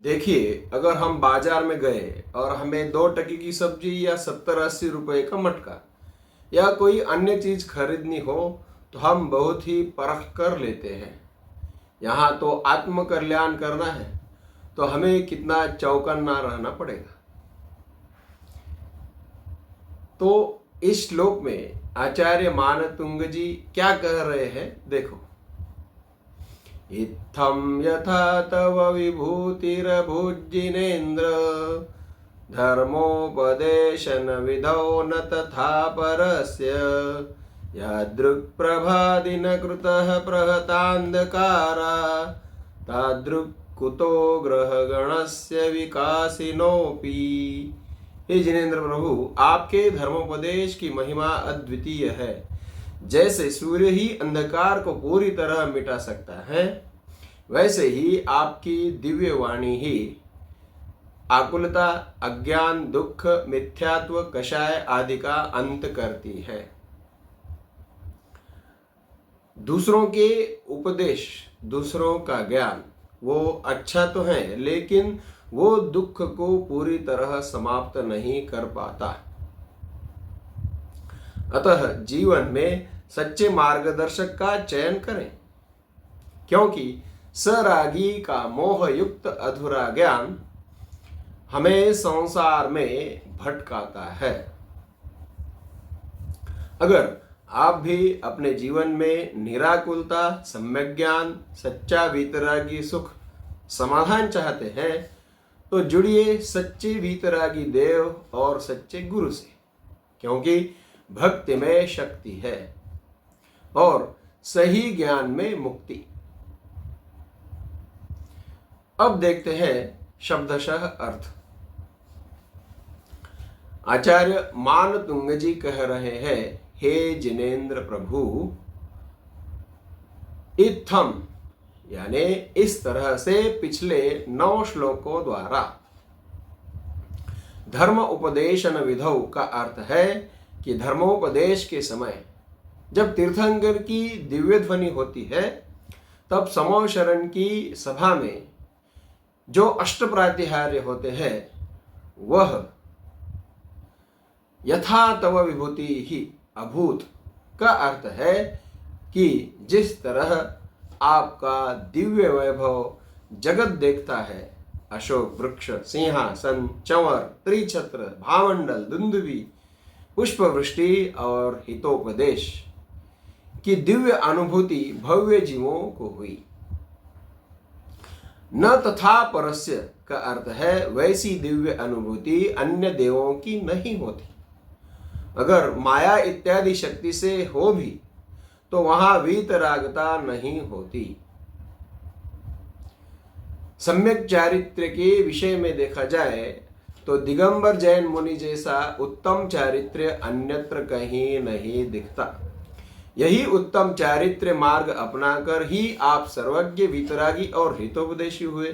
देखिए, अगर हम बाजार में गए और हमें 2 टके की सब्जी या 70-80 रुपए का मटका या कोई अन्य चीज खरीदनी हो तो हम बहुत ही परख कर लेते हैं। यहाँ तो आत्म कल्याण करना है तो हमें कितना चौकन्ना रहना पड़ेगा। तो इस श्लोक में आचार्य मानतुंग जी क्या कह रहे हैं, देखो। इत्थं यथा तव विभूतिरभुजिनेन्द्र धर्मोपदेशन विधौ न तथा परस्य यादृक्प्रभादिन कृतः प्रहतान्धकारा तादृक् कुतो ग्रहगणस्य विकासिनोऽपि। हे जिनेन्द्र प्रभु, आपके धर्मोपदेश की महिमा अद्वितीय है। जैसे सूर्य ही अंधकार को पूरी तरह मिटा सकता है, वैसे ही आपकी दिव्य वाणी ही आकुलता, अज्ञान, दुख, मिथ्यात्व, कषाय आदि का अंत करती है। दूसरों के उपदेश, दूसरों का ज्ञान वो अच्छा तो है, लेकिन वो दुख को पूरी तरह समाप्त नहीं कर पाता। अतः जीवन में सच्चे मार्गदर्शक का चयन करें, क्योंकि सरागी का मोह युक्त अधूरा ज्ञान हमें संसार में भटकाता है। अगर आप भी अपने जीवन में निराकुलता, सम्यक ज्ञान, सच्चा वीतरागी सुख, समाधान चाहते हैं तो जुड़िए सच्चे वीतरागी देव और सच्चे गुरु से, क्योंकि भक्ति में शक्ति है और सही ज्ञान में मुक्ति। अब देखते हैं शब्दशः अर्थ। आचार्य मानतुंग जी कह रहे हैं, हे जिनेन्द्र प्रभु, इत्थम यानी इस तरह से पिछले 9 श्लोकों द्वारा धर्म उपदेशन विधौ का अर्थ है कि धर्मोपदेश के समय जब तीर्थंकर की दिव्य ध्वनि होती है, तब समूह शरण की सभा में जो अष्ट प्रातिहार्य होते हैं, वह यथा तव विभूति ही अभूत का अर्थ है कि जिस तरह आपका दिव्य वैभव जगत देखता है, अशोक वृक्ष, सिंहासन, चंवर, त्रिछत्र, भामंडल, दुंदुभी, पुष्पवृष्टि और हितोपदेश की दिव्य अनुभूति भव्य जीवों को हुई। न तथा परस्य का अर्थ है वैसी दिव्य अनुभूति अन्य देवों की नहीं होती। अगर माया इत्यादि शक्ति से हो भी तो वहां वीतरागता नहीं होती। सम्यक चारित्र्य के विषय में देखा जाए तो दिगंबर जैन मुनि जैसा उत्तम चारित्र्य अन्यत्र कहीं नहीं दिखता। यही उत्तम चारित्र्य मार्ग अपनाकर ही आप सर्वज्ञ, वीतरागी और हितोपदेशी हुए,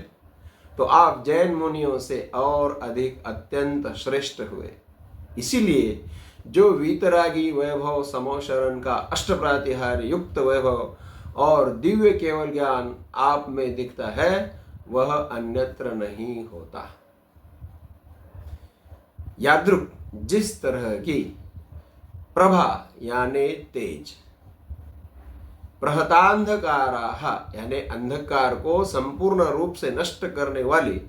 तो आप जैन मुनियों से और अधिक अत्यंत श्रेष्ठ हुए। इसीलिए जो वीतरागी वैभव, समूह शरण का अष्ट प्रातिहार्य युक्त वैभव और दिव्य केवल ज्ञान आप में दिखता है, वह अन्यत्र नहीं होता। यादृक जिस तरह की प्रभा यानी तेज, प्रहतांधकाराः यानी अंधकार को संपूर्ण रूप से नष्ट करने वाली,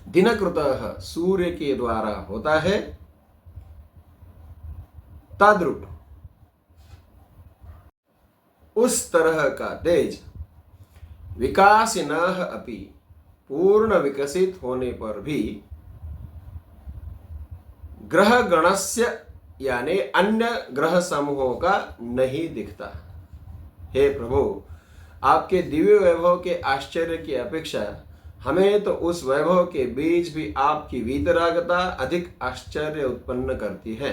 दिनकृतः सूर्य के द्वारा होता है, तादृक उस तरह का तेज विकासिनः अपि पूर्ण विकसित होने पर भी ग्रह गणस्य यानी अन्य ग्रह समूहों का नहीं दिखता। हे प्रभु, आपके दिव्य वैभव के आश्चर्य की अपेक्षा हमें तो उस वैभव के बीच भी आपकी वीतरागता अधिक आश्चर्य उत्पन्न करती है।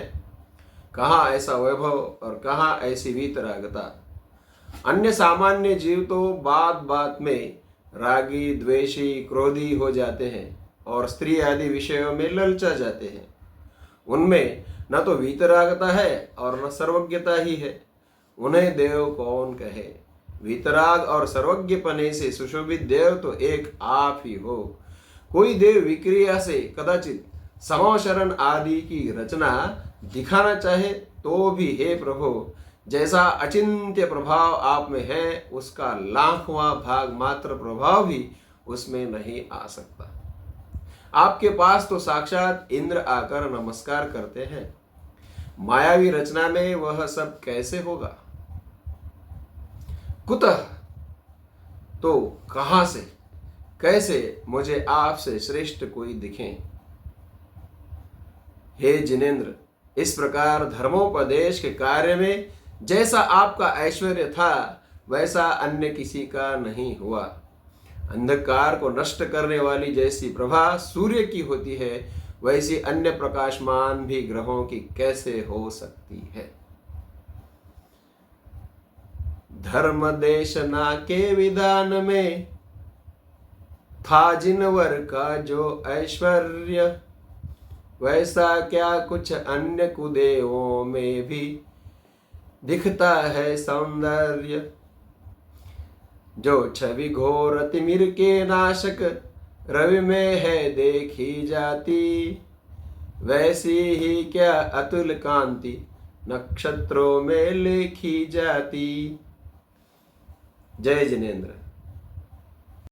कहाँ ऐसा वैभव और कहाँ ऐसी वीतरागता। अन्य सामान्य जीव तो बात बात में रागी, द्वेषी, क्रोधी हो जाते हैं और स्त्री आदि विषयों में ललचा जाते हैं। उनमें न तो वीतरागता है और न सर्वज्ञता ही है। उन्हें देव कौन कहे। वितराग और सर्वज्ञपने से सुशोभित देव तो एक आप ही हो। कोई देव विक्रिया से कदाचित समाशरण आदि की रचना दिखाना चाहे तो भी हे प्रभु, जैसा अचिंत्य प्रभाव आप में है उसका लाखवां भाग मात्र प्रभाव भी उसमें नहीं आ सकता। आपके पास तो साक्षात इंद्र आकर नमस्कार करते हैं, मायावी रचना में वह सब कैसे होगा? कुतः, तो कहां से कैसे मुझे आपसे श्रेष्ठ कोई दिखे? हे जिनेन्द्र, इस प्रकार धर्मोपदेश के कार्य में जैसा आपका ऐश्वर्य था वैसा अन्य किसी का नहीं हुआ। अंधकार को नष्ट करने वाली जैसी प्रभा सूर्य की होती है वैसी अन्य प्रकाशमान भी ग्रहों की कैसे हो सकती है? धर्म देशना के विधान में था जिनवर का जो ऐश्वर्य, वैसा क्या कुछ अन्य कुदेवों में भी दिखता है सौंदर्य। जो छवि घोर तिमिर के नाशक रवि में है देखी जाती, वैसी ही क्या अतुल कांति नक्षत्रों में लिखी जाती। जय जिनेन्द्र।